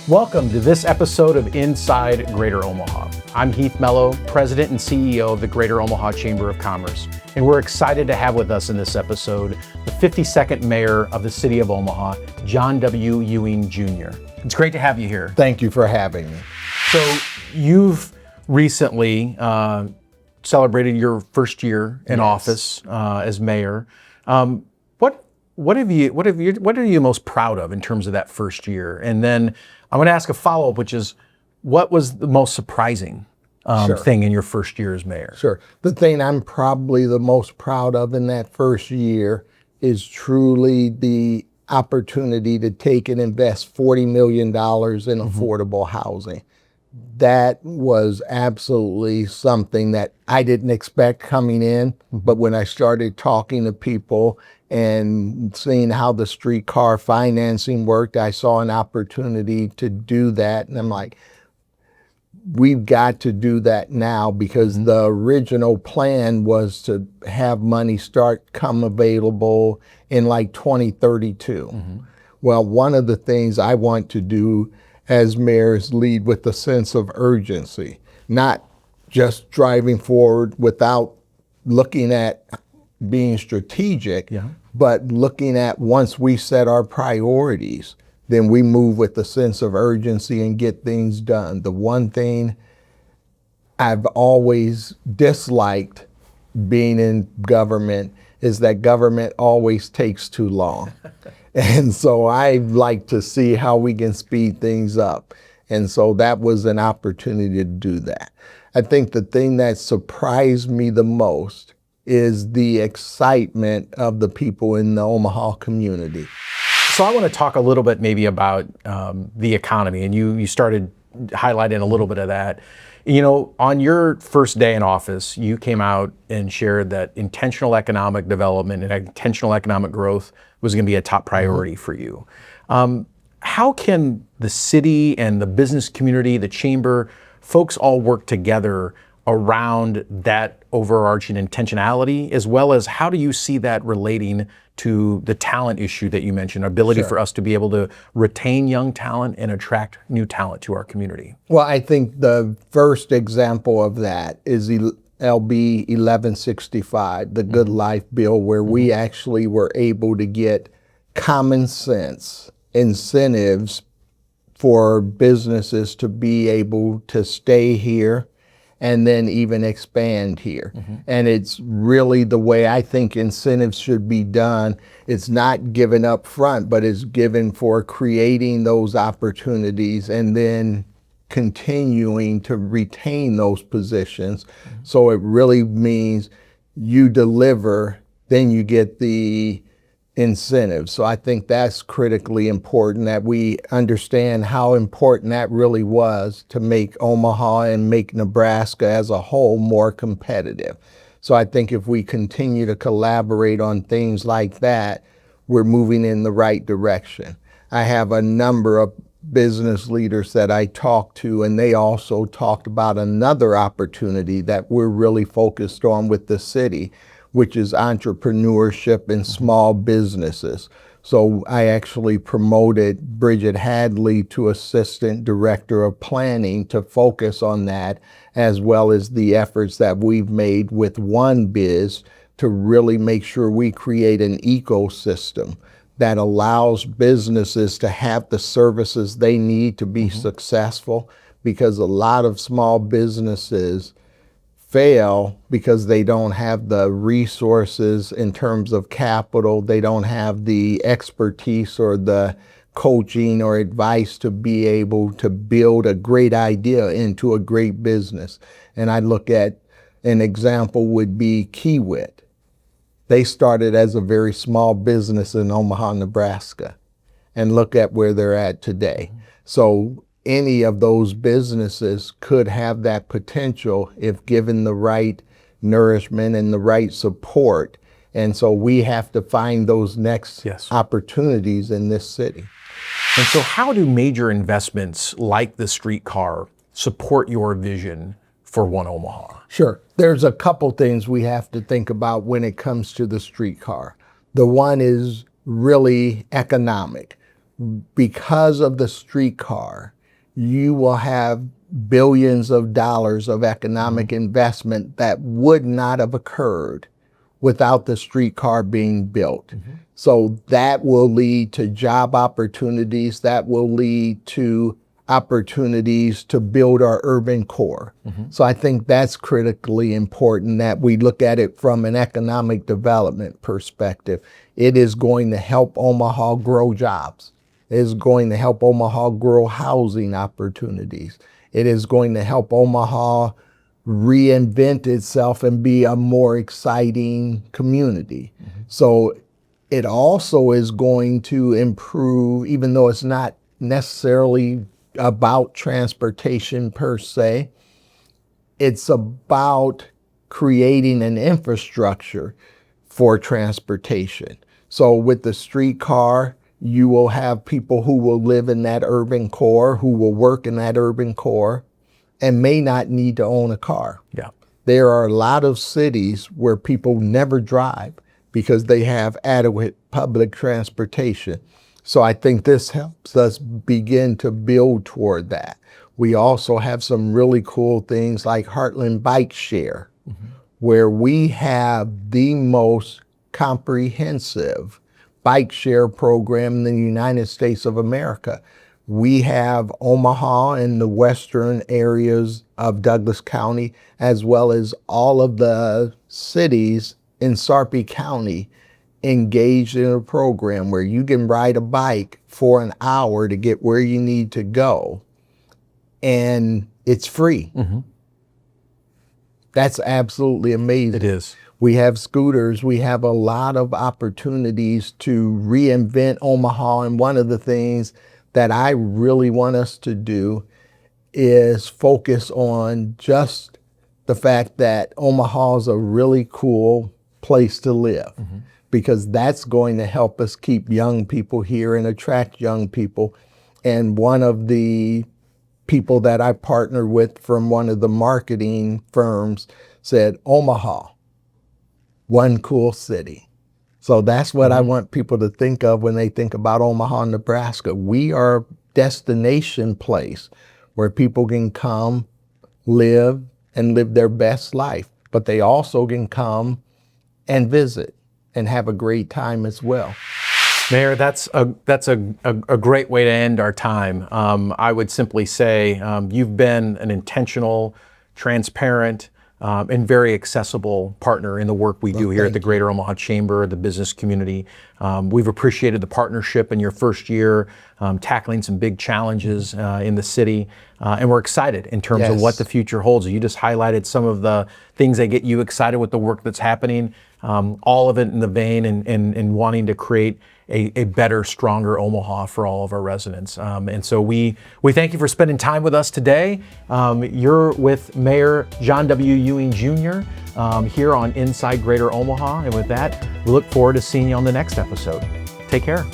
Welcome to this episode of Inside Greater Omaha. I'm Heath Mello, President and CEO of the Greater Omaha Chamber of Commerce, and we're excited to have with us in this episode the 52nd Mayor of the City of Omaha, John W. Ewing Jr. It's great to have you here. Thank you for having me. So you've recently celebrated your first year in office as mayor. What are you most proud of in terms of that first year? And then I'm going to ask a follow-up, which is, what was the most surprising thing in your first year as mayor? Sure. The thing I'm probably the most proud of in that first year is truly the opportunity to take and invest $40 million in affordable housing. That was absolutely something that I didn't expect coming in, but when I started talking to people and seeing how the streetcar financing worked, I saw an opportunity to do that. And I'm like, we've got to do that now, because the original plan was to have money come available in like 2032. Well, one of the things I want to do as mayor is lead with a sense of urgency, not just driving forward without looking at being strategic, but looking at, once we set our priorities, then we move with a sense of urgency and get things done. The one thing I've always disliked being in government is that government always takes too long. And so I like to see how we can speed things up. And so that was an opportunity to do that. I think the thing that surprised me the most is the excitement of the people in the Omaha community. So I want to talk a little bit maybe about the economy, and you started highlighting a little bit of that. You know, on your first day in office, you came out and shared that intentional economic development and intentional economic growth was going to be a top priority for you. How can the city and the business community, the chamber, folks all work together around that overarching intentionality, as well as how do you see that relating to the talent issue that you mentioned, ability for us to be able to retain young talent and attract new talent to our community? Well, I think the first example of that is LB 1165, the Good Life Bill, where we actually were able to get common sense incentives for businesses to be able to stay here and then even expand here. And it's really the way I think incentives should be done. It's not given up front, but it's given for creating those opportunities and then continuing to retain those positions. So it really means you deliver, then you get the incentives. So I think that's critically important, that we understand how important that really was to make Omaha and make Nebraska as a whole more competitive. So I think if we continue to collaborate on things like that, we're moving in the right direction. I have a number of business leaders that I talked to, and they also talked about another opportunity that we're really focused on with the city, which is entrepreneurship and small businesses. So I actually promoted Bridget Hadley to Assistant Director of Planning to focus on that, as well as the efforts that we've made with OneBiz to really make sure we create an ecosystem that allows businesses to have the services they need to be successful, because a lot of small businesses fail because they don't have the resources in terms of capital. They don't have the expertise or the coaching or advice to be able to build a great idea into a great business. And I look at an example would be Kiewit. They started as a very small business in Omaha, Nebraska, and look at where they're at today. So any of those businesses could have that potential if given the right nourishment and the right support. And so we have to find those next opportunities in this city. And so how do major investments like the streetcar support your vision for One Omaha? Sure. There's a couple things we have to think about when it comes to the streetcar. The one is really economic. Because of the streetcar, you will have billions of dollars of economic investment that would not have occurred without the streetcar being built. So that will lead to job opportunities, that will lead to opportunities to build our urban core. So I think that's critically important, that we look at it from an economic development perspective. It is going to help Omaha grow jobs. It is going to help Omaha grow housing opportunities. It is going to help Omaha reinvent itself and be a more exciting community. So it also is going to improve, even though it's not necessarily about transportation per se, it's about creating an infrastructure for transportation. So with the streetcar, you will have people who will live in that urban core, who will work in that urban core, and may not need to own a car. Yeah. There are a lot of cities where people never drive because they have adequate public transportation. So I think this helps us begin to build toward that. We also have some really cool things like Heartland Bike Share, where we have the most comprehensive bike share program in the United States of America. We have Omaha and the western areas of Douglas County, as well as all of the cities in Sarpy County, engaged in a program where you can ride a bike for an hour to get where you need to go, and it's free. That's absolutely amazing. It is. We have scooters. We have a lot of opportunities to reinvent Omaha. And one of the things that I really want us to do is focus on just the fact that Omaha is a really cool place to live, because that's going to help us keep young people here and attract young people. And one of the people that I partner with from one of the marketing firms said, Omaha, one cool city. So that's what I want people to think of when they think about Omaha, Nebraska. We are a destination place where people can come, live, and live their best life, but they also can come and visit and have a great time as well. Mayor, that's a great way to end our time. I would simply say you've been an intentional, transparent, and very accessible partner in the work we do here at the Greater Omaha Chamber, the business community. We've appreciated the partnership in your first year, tackling some big challenges in the city, and we're excited in terms of what the future holds. You just highlighted some of the things that get you excited with the work that's happening, all of it in the vein and wanting to create a better, stronger Omaha for all of our residents. And so we thank you for spending time with us today. You're with Mayor John W. Ewing Jr. Here on Inside Greater Omaha. And with that, we look forward to seeing you on the next episode. Take care.